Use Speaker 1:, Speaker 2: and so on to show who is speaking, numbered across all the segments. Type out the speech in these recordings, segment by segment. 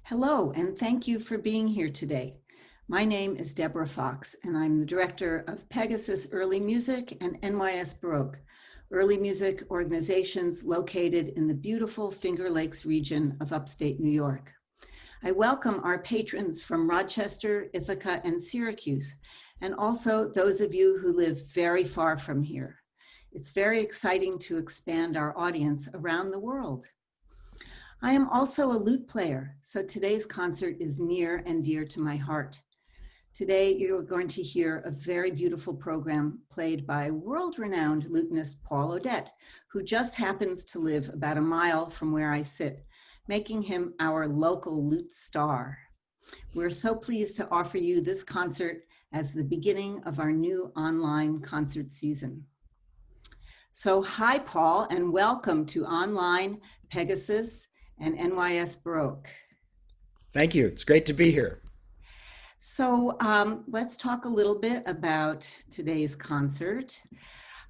Speaker 1: Hello, and thank you for being here today. My name is Deborah Fox, and I'm the director of Pegasus Early Music and NYS Baroque, early music organizations located in the beautiful Finger Lakes region of upstate New York. I welcome our patrons from Rochester, Ithaca, and Syracuse, and also those of you who live very far from here. It's very exciting to expand our audience around the world. I am also a lute player, so today's concert is near and dear to my heart. Today, you're going to hear a very beautiful program played by world-renowned lutenist Paul Odette, who just happens to live about a mile from where I sit, making him our local lute star. We're so pleased to offer you this concert as the beginning of our new online concert season. So hi, Paul, and welcome to Online Pegasus and NYS Baroque.
Speaker 2: Thank you. It's great to be here.
Speaker 1: So let's talk a little bit about today's concert.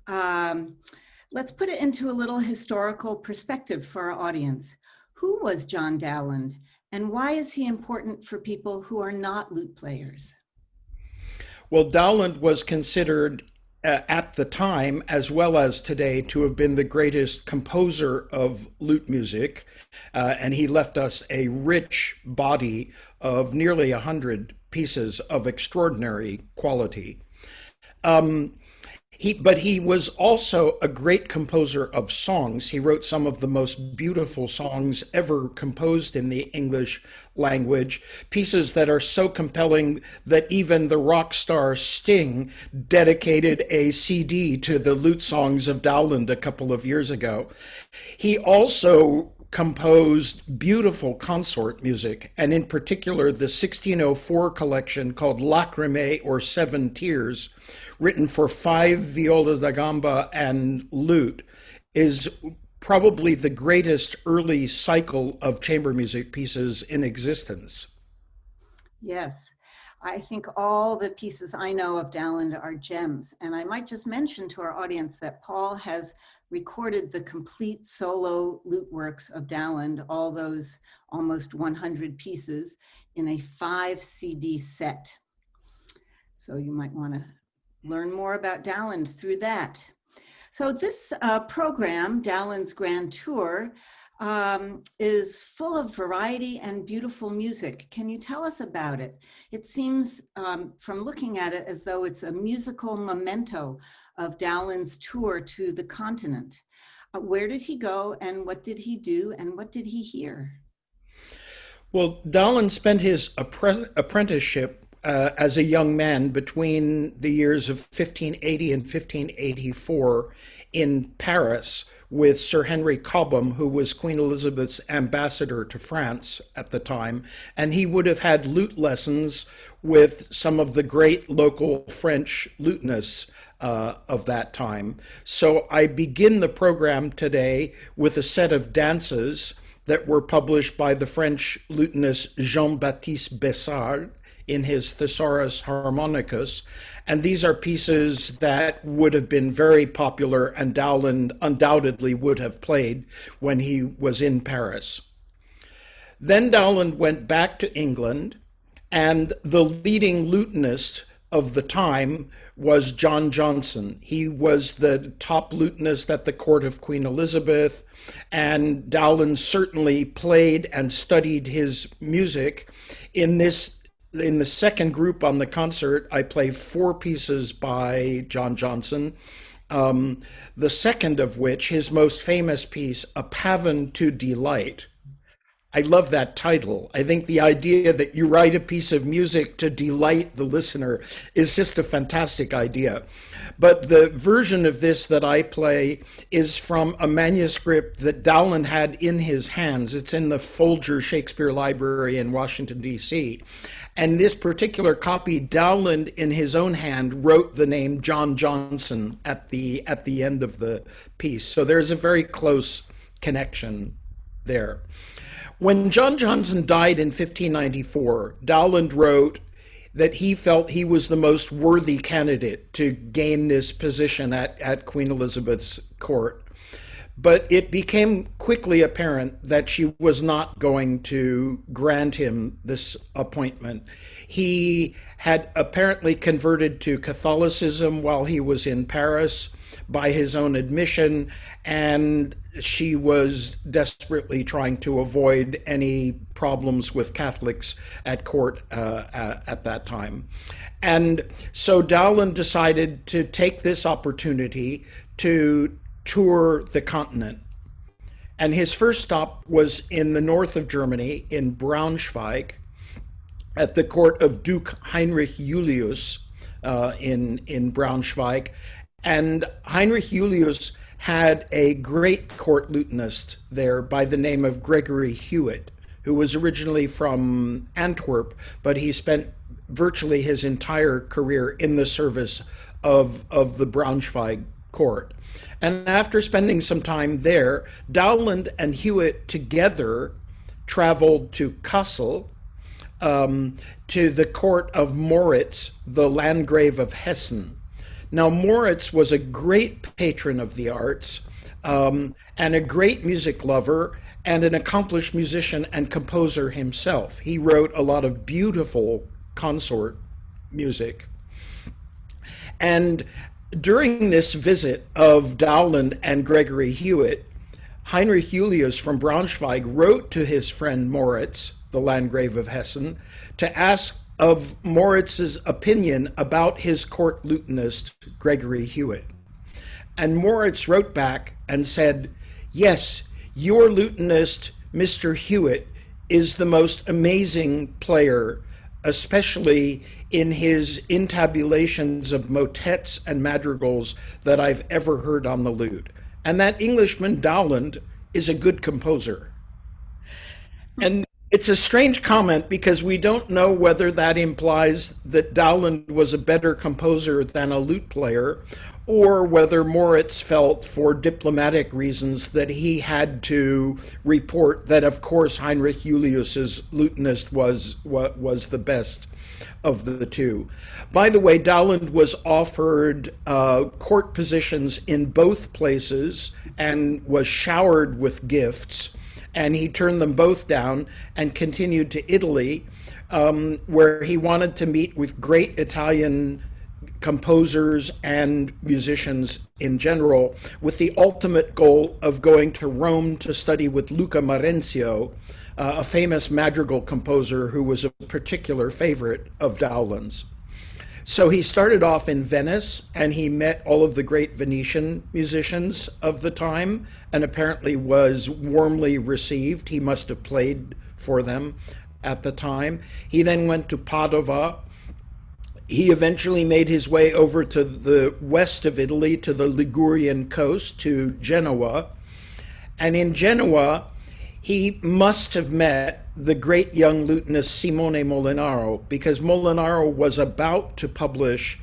Speaker 1: Let's put it into a little historical perspective for our audience. Who was John Dowland, and why is he important for people who are not lute players?
Speaker 2: Well, Dowland was considered at the time, as well as today, to have been the greatest composer of lute music. And he left us a rich body of nearly 100 pieces of extraordinary quality. But he was also a great composer of songs. He wrote some of the most beautiful songs ever composed in the English language, pieces that are so compelling that even the rock star Sting dedicated a CD to the lute songs of Dowland a couple of years ago. He also composed beautiful consort music, and in particular the 1604 collection called Lacrimae, or Seven Tears, written for 5 violas da gamba and lute, is probably the greatest early cycle of chamber music pieces in existence.
Speaker 1: Yes, I think all the pieces I know of Dowland are gems. And I might just mention to our audience that Paul has recorded the complete solo lute works of Dowland, all those almost 100 pieces, in a 5 CD set. So you might want to learn more about Dowland through that. So this program, Dowland's Grand Tour, is full of variety and beautiful music. Can you tell us about it? It seems from looking at it as though it's a musical memento of Dowland's tour to the continent. Where did he go, and what did he do, and what did he hear?
Speaker 2: Well, Dowland spent his apprenticeship as a young man between the years of 1580 and 1584 in Paris with Sir Henry Cobham, who was Queen Elizabeth's ambassador to France at the time, and he would have had lute lessons with some of the great local French lutenists of that time. So I begin the program today with a set of dances that were published by the French lutenist Jean-Baptiste Bessard in his Thesaurus Harmonicus, and these are pieces that would have been very popular and Dowland undoubtedly would have played when he was in Paris. Then Dowland went back to England, and the leading lutenist of the time was John Johnson. He was the top lutenist at the court of Queen Elizabeth, and Dowland certainly played and studied his music. In the second group on the concert, I play 4 pieces by John Johnson, the second of which, his most famous piece, A Pavan to Delight. I love that title. I think the idea that you write a piece of music to delight the listener is just a fantastic idea. But the version of this that I play is from a manuscript that Dowland had in his hands. It's in the Folger Shakespeare Library in Washington, D.C. And this particular copy, Dowland in his own hand wrote the name John Johnson at the end of the piece. So there's a very close connection there. When John Johnson died in 1594, Dowland wrote that he felt he was the most worthy candidate to gain this position at Queen Elizabeth's court. But it became quickly apparent that she was not going to grant him this appointment. He had apparently converted to Catholicism while he was in Paris by his own admission, and she was desperately trying to avoid any problems with Catholics at court at that time. And so Dowland decided to take this opportunity to tour the continent. And his first stop was in the north of Germany, in Braunschweig, at the court of Duke Heinrich Julius in Braunschweig. And Heinrich Julius had a great court lutenist there by the name of Gregory Hewitt, who was originally from Antwerp, but he spent virtually his entire career in the service of the Braunschweig court. And after spending some time there, Dowland and Hewitt together traveled to Kassel, to the court of Moritz, the Landgrave of Hessen. Now, Moritz was a great patron of the arts, and a great music lover, and an accomplished musician and composer himself. He wrote a lot of beautiful consort music. And during this visit of Dowland and Gregory Hewitt, Heinrich Julius from Braunschweig wrote to his friend Moritz, the Landgrave of Hessen, to ask of Moritz's opinion about his court lutenist, Gregory Hewitt. And Moritz wrote back and said, "Yes, your lutenist, Mr. Hewitt, is the most amazing player, especially in his intabulations of motets and madrigals that I've ever heard on the lute. And that Englishman, Dowland, is a good composer." And it's a strange comment because we don't know whether that implies that Dowland was a better composer than a lute player, or whether Moritz felt for diplomatic reasons that he had to report that, of course, Heinrich Julius's lutenist was the best of the two. By the way, Dowland was offered court positions in both places and was showered with gifts, and he turned them both down and continued to Italy, where he wanted to meet with great Italian composers and musicians in general, with the ultimate goal of going to Rome to study with Luca Marenzio, a famous madrigal composer who was a particular favorite of Dowland's. So he started off in Venice, and he met all of the great Venetian musicians of the time, and apparently was warmly received. He must have played for them at the time. He then went to Padova. He eventually made his way over to the west of Italy, to the Ligurian coast, to Genoa. And in Genoa, he must have met the great young lutenist Simone Molinaro, because Molinaro was about to publish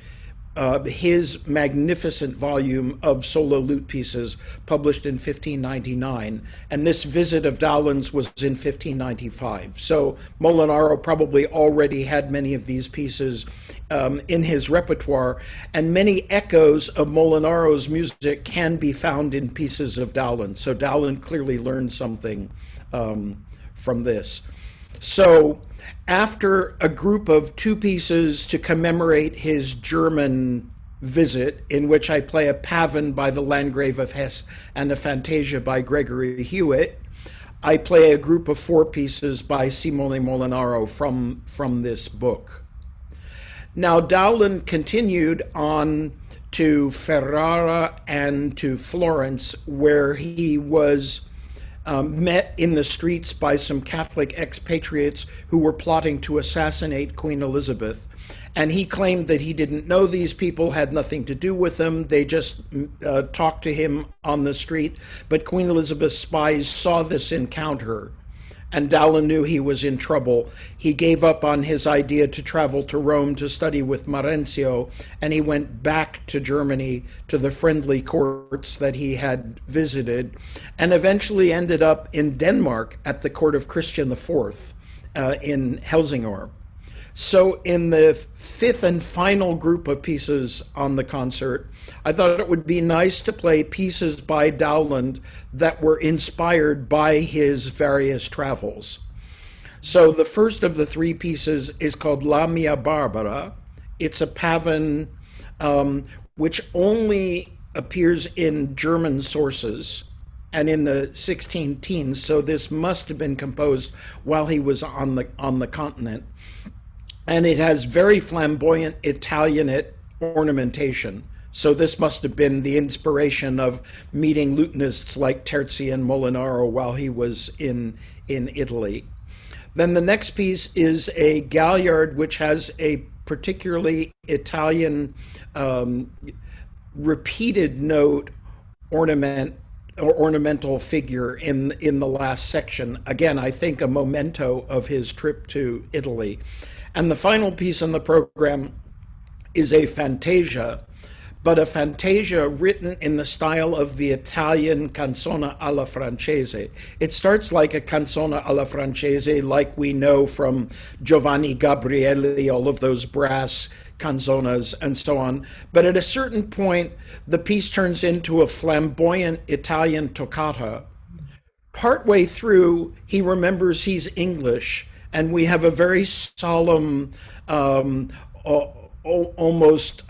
Speaker 2: his magnificent volume of solo lute pieces, published in 1599. And this visit of Dowland's was in 1595. So Molinaro probably already had many of these pieces in his repertoire, and many echoes of Molinaro's music can be found in pieces of Dowland. So Dowland clearly learned something from this. So after a group of two pieces to commemorate his German visit, in which I play a Pavane by the Landgrave of Hesse and a Fantasia by Gregory Hewitt, I play a group of four pieces by Simone Molinaro from this book. Now, Dowland continued on to Ferrara and to Florence, where he was met in the streets by some Catholic expatriates who were plotting to assassinate Queen Elizabeth. And he claimed that he didn't know these people, had nothing to do with them. They just talked to him on the street. But Queen Elizabeth's spies saw this encounter, and Dowland knew he was in trouble. He gave up on his idea to travel to Rome to study with Marenzio, and he went back to Germany, to the friendly courts that he had visited, and eventually ended up in Denmark at the court of Christian IV in Helsingør. So, in the fifth and final group of pieces on the concert, I thought it would be nice to play pieces by Dowland that were inspired by his various travels. So, the first of the three pieces is called La Mia Barbara. It's a pavan which only appears in German sources and in the 16 teens. So, this must have been composed while he was on the continent. And it has very flamboyant Italianate ornamentation. So this must have been the inspiration of meeting lutenists like Terzi and Molinaro while he was in Italy. Then the next piece is a galliard, which has a particularly Italian repeated note ornament or ornamental figure in the last section. Again, I think a memento of his trip to Italy. And the final piece on the program is a fantasia, but a fantasia written in the style of the Italian canzone alla francese. It starts like a canzone alla francese, like we know from Giovanni Gabrieli, all of those brass canzonas and so on. But at a certain point, the piece turns into a flamboyant Italian toccata. Partway through, he remembers he's English, and we have a very solemn, almost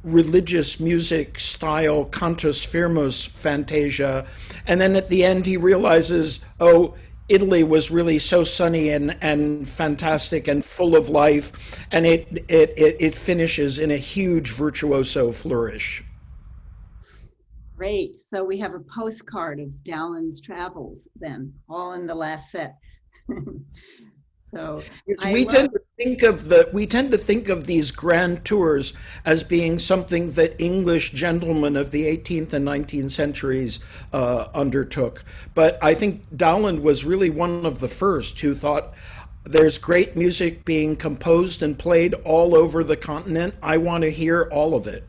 Speaker 2: religious music style cantus firmus fantasia. And then at the end, he realizes, oh, Italy was really so sunny and fantastic and full of life. And it finishes in a huge virtuoso flourish.
Speaker 1: Great. So we have a postcard of Dowland's travels then, all in the last set. So
Speaker 2: we tend to think of these grand tours as being something that English gentlemen of the 18th and 19th centuries undertook. But I think Dowland was really one of the first who thought, there's great music being composed and played all over the continent. I want to hear all of it.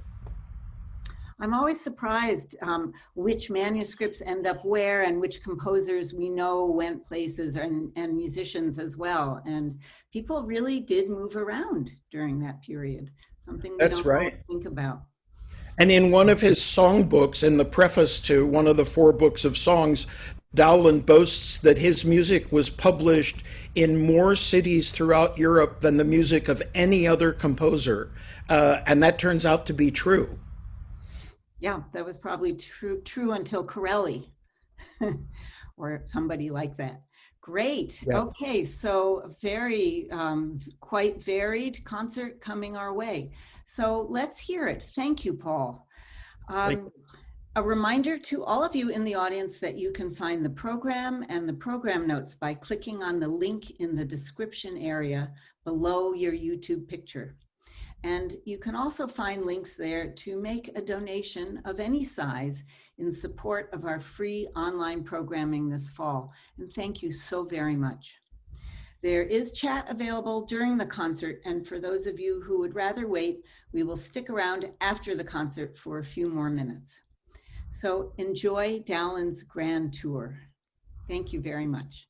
Speaker 1: I'm always surprised which manuscripts end up where and which composers we know went places and musicians as well. And people really did move around during that period, something we don't always think about.
Speaker 2: And in one of his songbooks, in the preface to one of the 4 books of songs, Dowland boasts that his music was published in more cities throughout Europe than the music of any other composer. And that turns out to be true.
Speaker 1: Yeah, that was probably true until Corelli or somebody like that. Great. Yeah. Okay, so very quite varied concert coming our way. So let's hear it. Thank you, Paul. A reminder to all of you in the audience that you can find the program and the program notes by clicking on the link in the description area below your YouTube picture. And you can also find links there to make a donation of any size in support of our free online programming this fall. And thank you so very much. There is chat available during the concert, and for those of you who would rather wait, we will stick around after the concert for a few more minutes. So enjoy Dowland's grand tour. Thank you very much.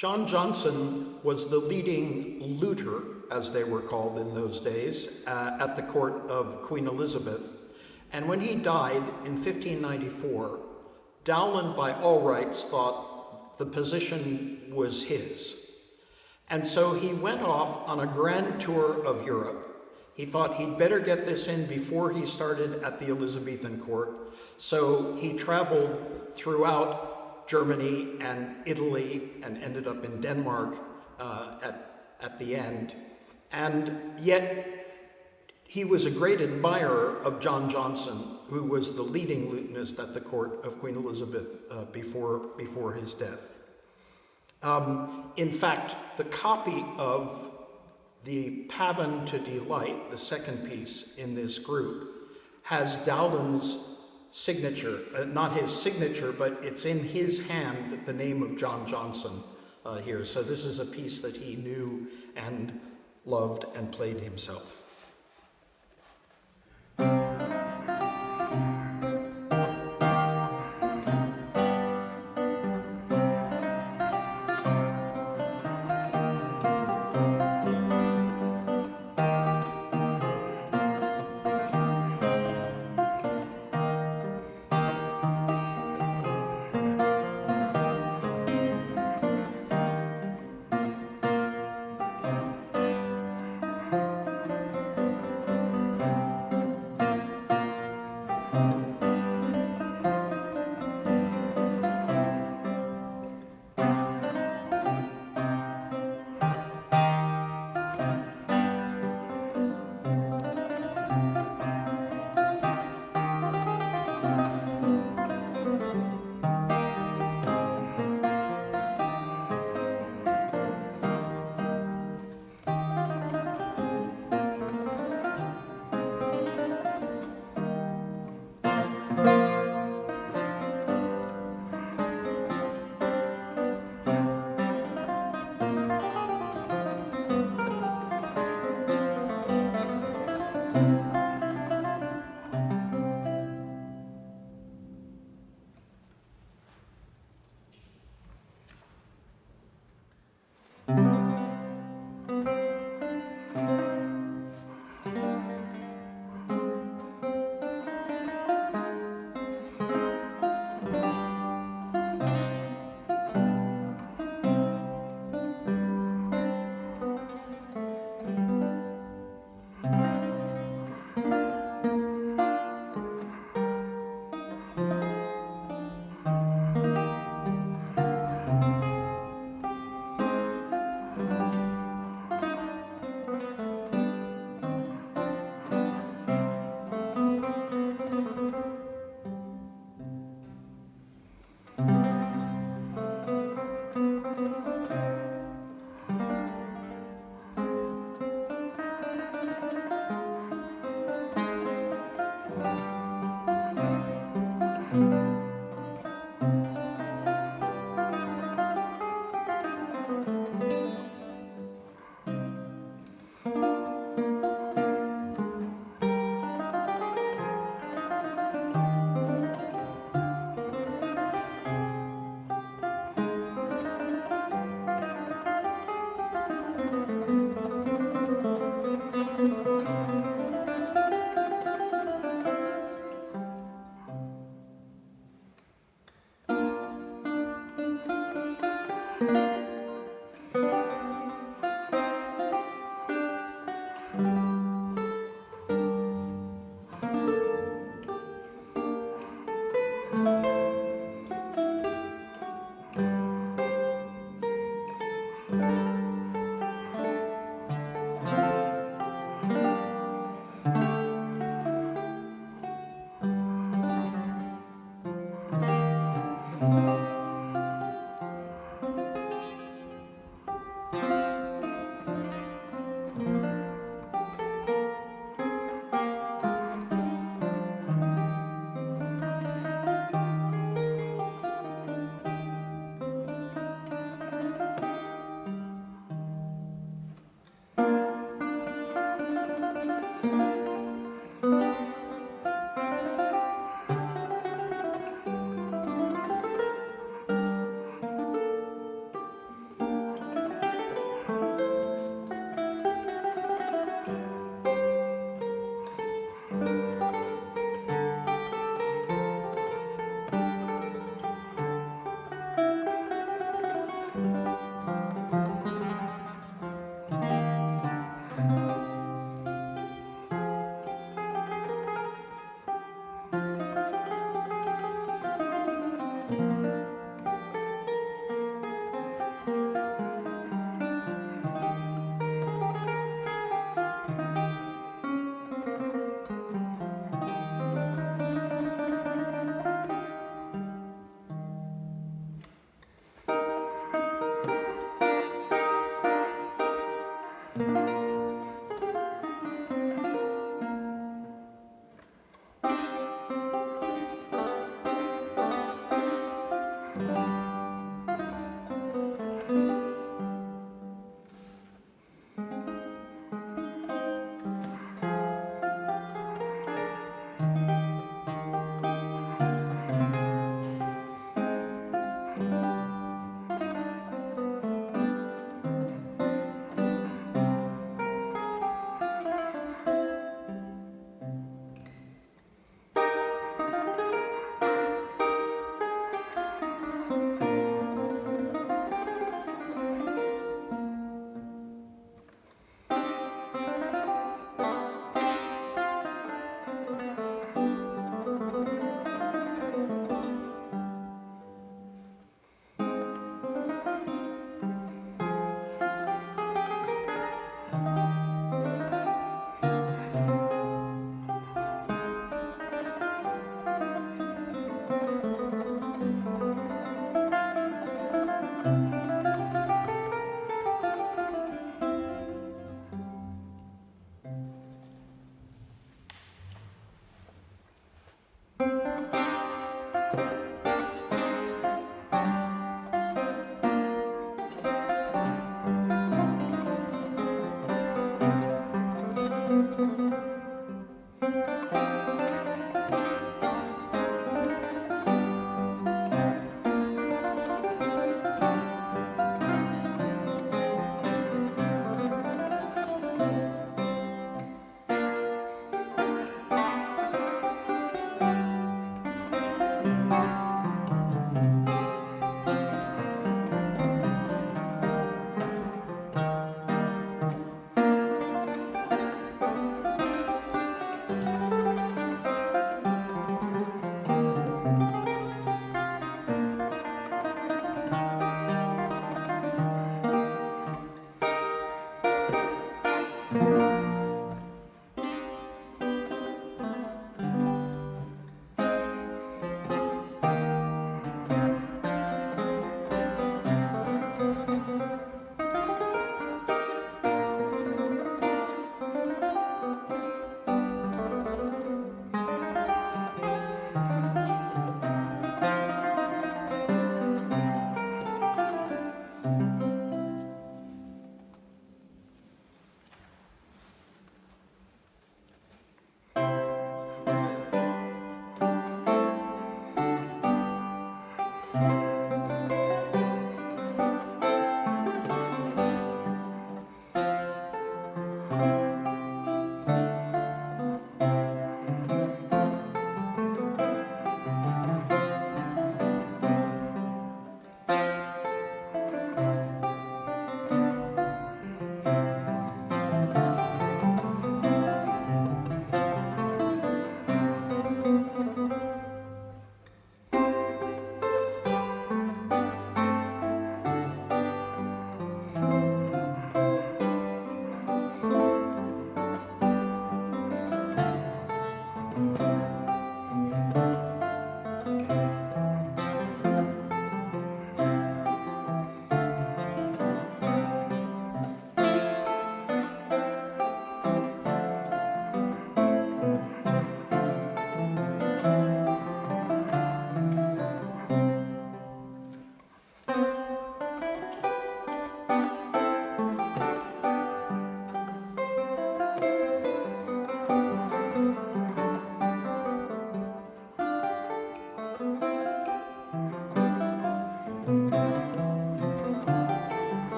Speaker 2: John Johnson was the leading luter, as they were called in those days, at the court of Queen Elizabeth. And when he died in 1594, Dowland, by all rights, thought the position was his. And so he went off on a grand tour of Europe. He thought he'd better get this in before he started at the Elizabethan court. So he traveled throughout Germany and Italy and ended up in Denmark at the end. And yet he was a great admirer of John Johnson, who was the leading lutenist at the court of Queen Elizabeth before his death. In fact, the copy of the Pavan to Delight, the second piece in this group, has Dowland's signature, not his signature, but it's in his hand, the name of John Johnson here. So this is a piece that he knew and loved and played himself.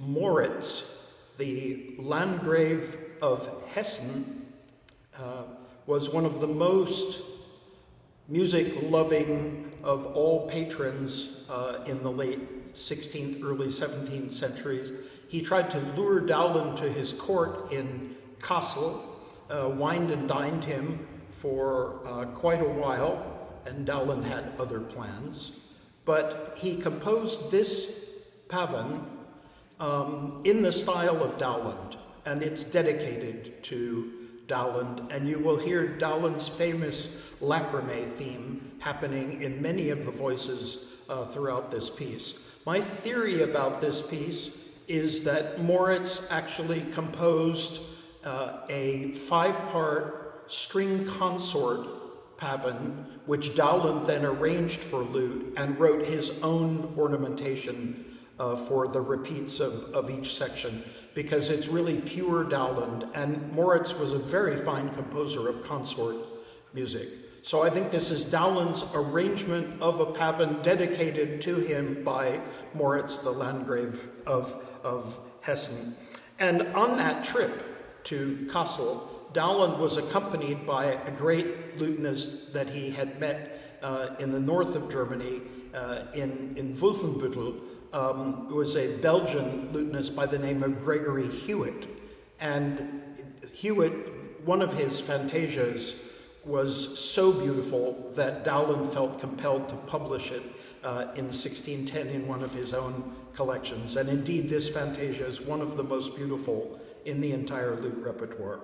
Speaker 2: Moritz, the Landgrave of Hessen, was one of the most music-loving of all patrons in the late 16th, early 17th centuries. He tried to lure Dowland to his court in Kassel, wined and dined him for quite a while, and Dowland had other plans. But he composed this pavan in the style of Dowland, and it's dedicated to Dowland, and you will hear Dowland's famous lacrimé theme happening in many of the voices throughout this piece. My theory about this piece is that Moritz actually composed a 5-part string consort pavan, which Dowland then arranged for lute and wrote his own ornamentation for the repeats of each section, because it's really pure Dowland, and Moritz was a very fine composer of consort music. So I think this is Dowland's arrangement of a pavan dedicated to him by Moritz, the Landgrave of Hessen. And on that trip to Kassel, Dowland was accompanied by a great lutenist that he had met in the north of Germany, in Wolfenbüttel, who was a Belgian lutenist by the name of Gregory Hewitt. And Hewitt, one of his fantasias was so beautiful that Dowland felt compelled to publish it in 1610 in one of his own collections. And indeed, this fantasia is one of the most beautiful in the entire lute repertoire.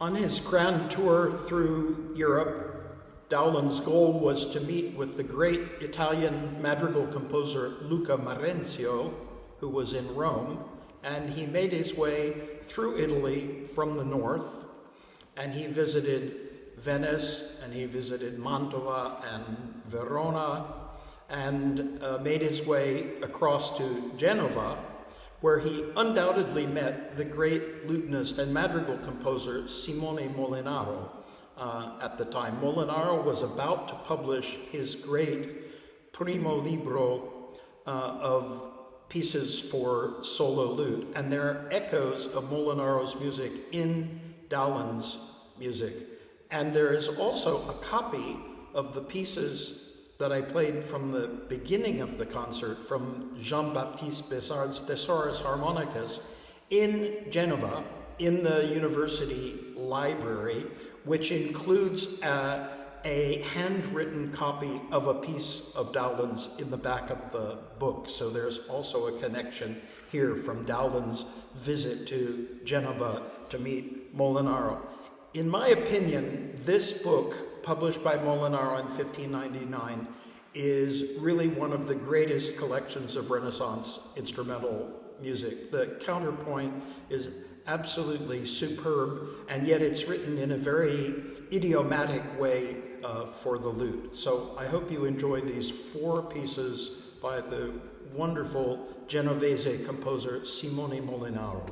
Speaker 2: On his grand tour through Europe, Dowland's goal was to meet with the great Italian madrigal composer Luca Marenzio, who was in Rome, and he made his way through Italy from the north, and he visited Venice, and he visited Mantova and Verona, and made his way across to Genova, where he undoubtedly met the great lutenist and madrigal composer Simone Molinaro at the time. Molinaro was about to publish his great primo libro of pieces for solo lute, and there are echoes of Molinaro's music in Dowland's music. And there is also a copy of the pieces that I played from the beginning of the concert from Jean-Baptiste Bessard's Thesaurus Harmonicus in Genova, in the university library, which includes a handwritten copy of a piece of Dowland's in the back of the book. So there's also a connection here from Dowland's visit to Genova to meet Molinaro. In my opinion, this book, published by Molinaro in 1599, is really one of the greatest collections of Renaissance instrumental music. The counterpoint is absolutely superb, and yet it's written in a very idiomatic way for the lute. So I hope you enjoy these 4 pieces by the wonderful Genovese composer Simone Molinaro.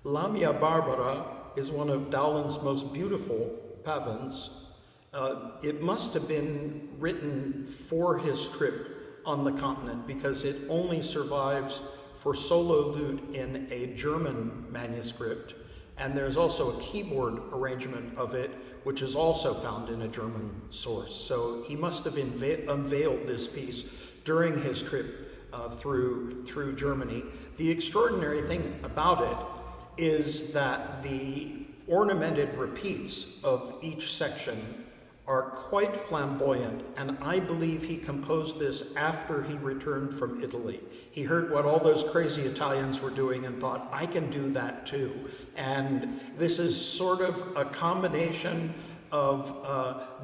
Speaker 2: La Mia Barbara is one of Dowland's most beautiful pavans. It must have been written for his trip on the continent because it only survives for solo lute in a German manuscript. And there's also a keyboard arrangement of it, which is also found in a German source. So he must have unveiled this piece during his trip through Germany. The extraordinary thing about it is that the ornamented repeats of each section are quite flamboyant, and I believe he composed this after he returned from Italy. He heard what all those crazy Italians were doing and thought, I can do that too. And this is sort of a combination of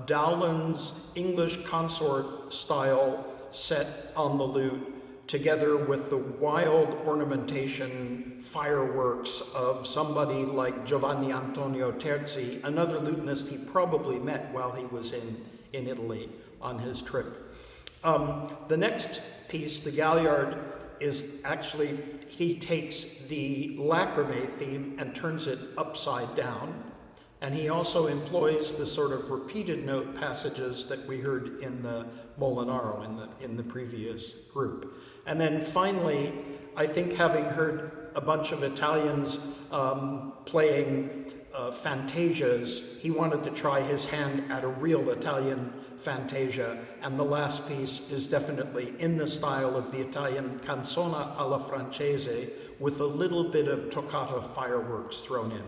Speaker 2: Dowland's English consort style set on the lute, together with the wild ornamentation fireworks of somebody like Giovanni Antonio Terzi, another lutenist he probably met while he was in Italy on his trip. The next piece, the Galliard, is actually, he takes the Lacrimae theme and turns it upside down. And he also employs the sort of repeated note passages that we heard in the Molinaro in the previous group. And then finally, I think having heard a bunch of Italians playing fantasias, he wanted to try his hand at a real Italian fantasia. And the last piece is definitely in the style of the Italian canzona alla francese, with a little bit of toccata fireworks thrown in.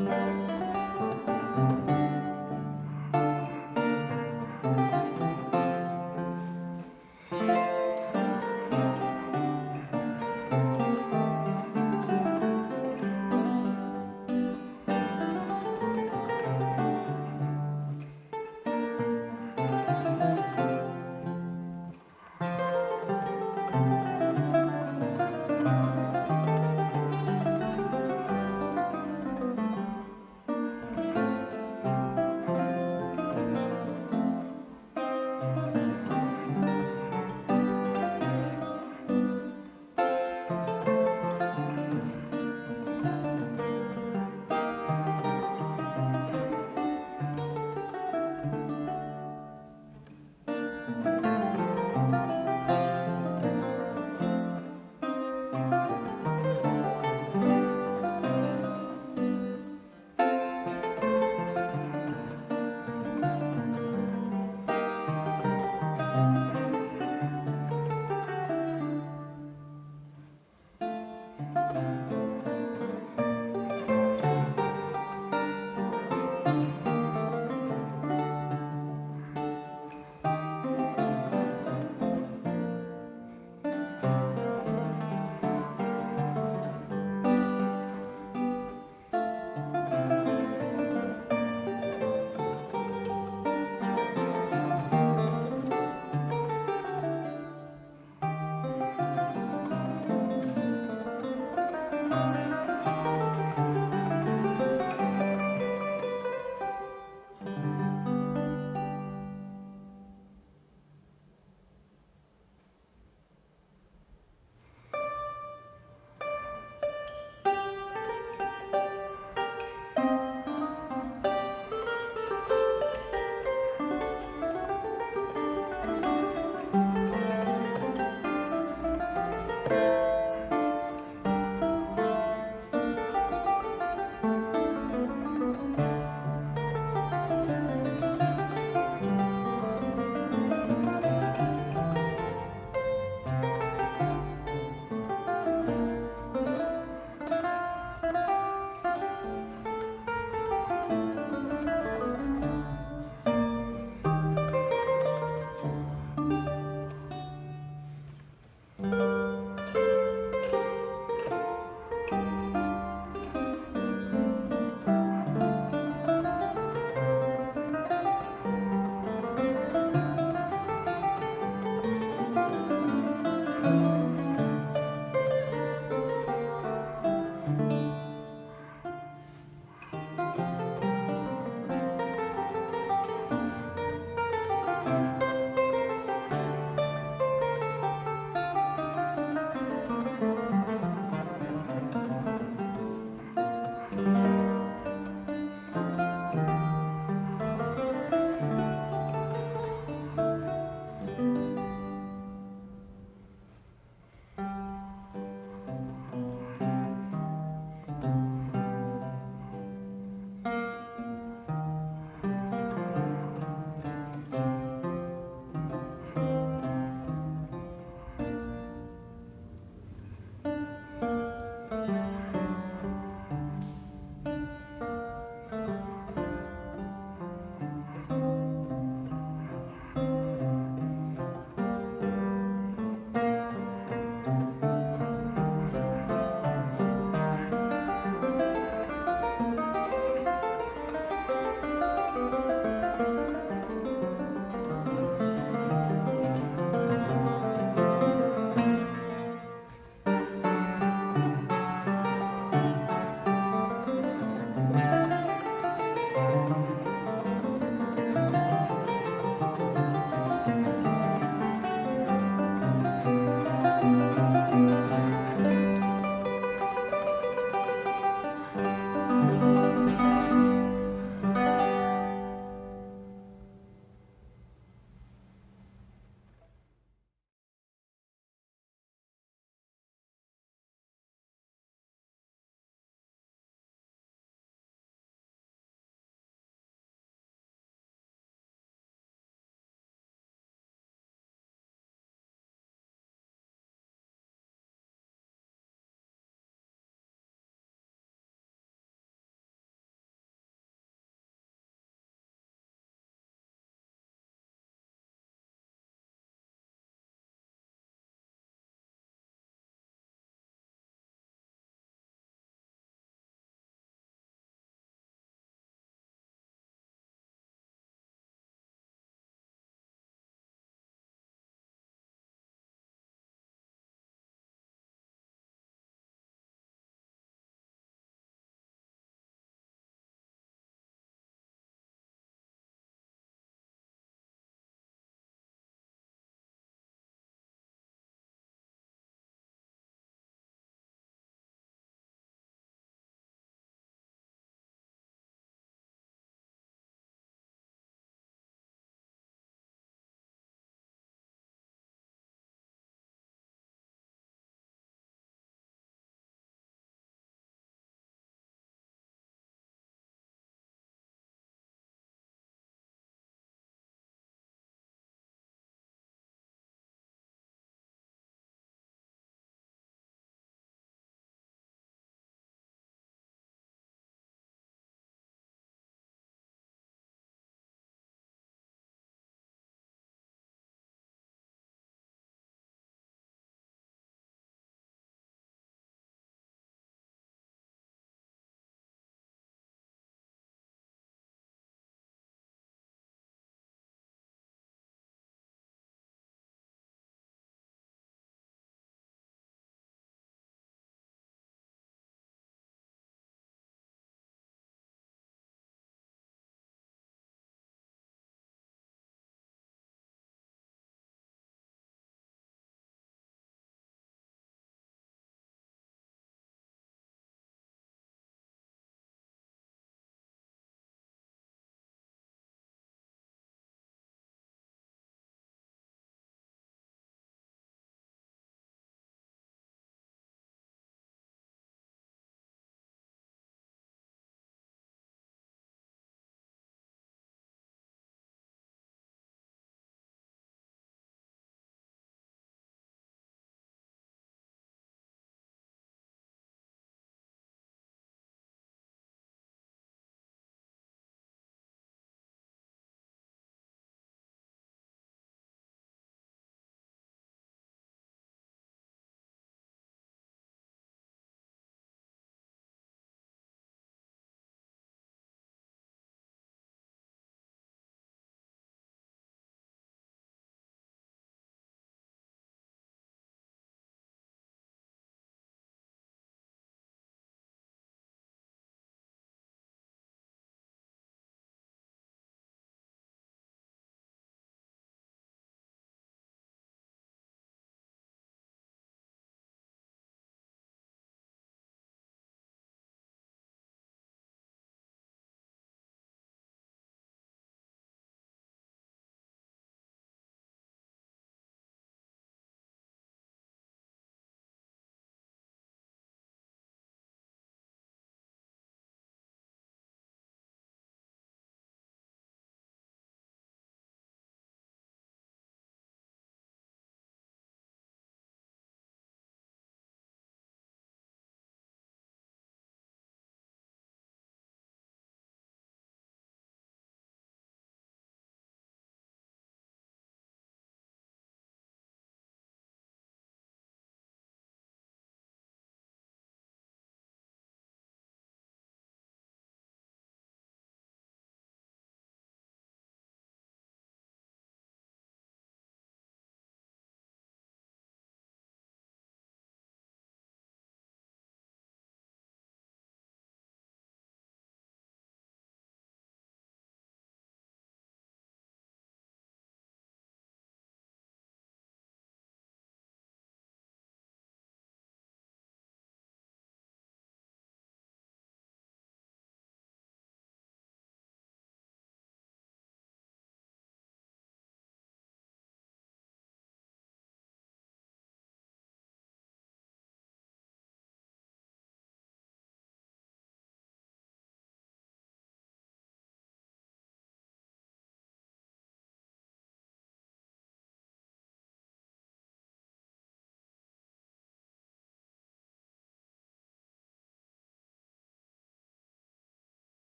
Speaker 1: you.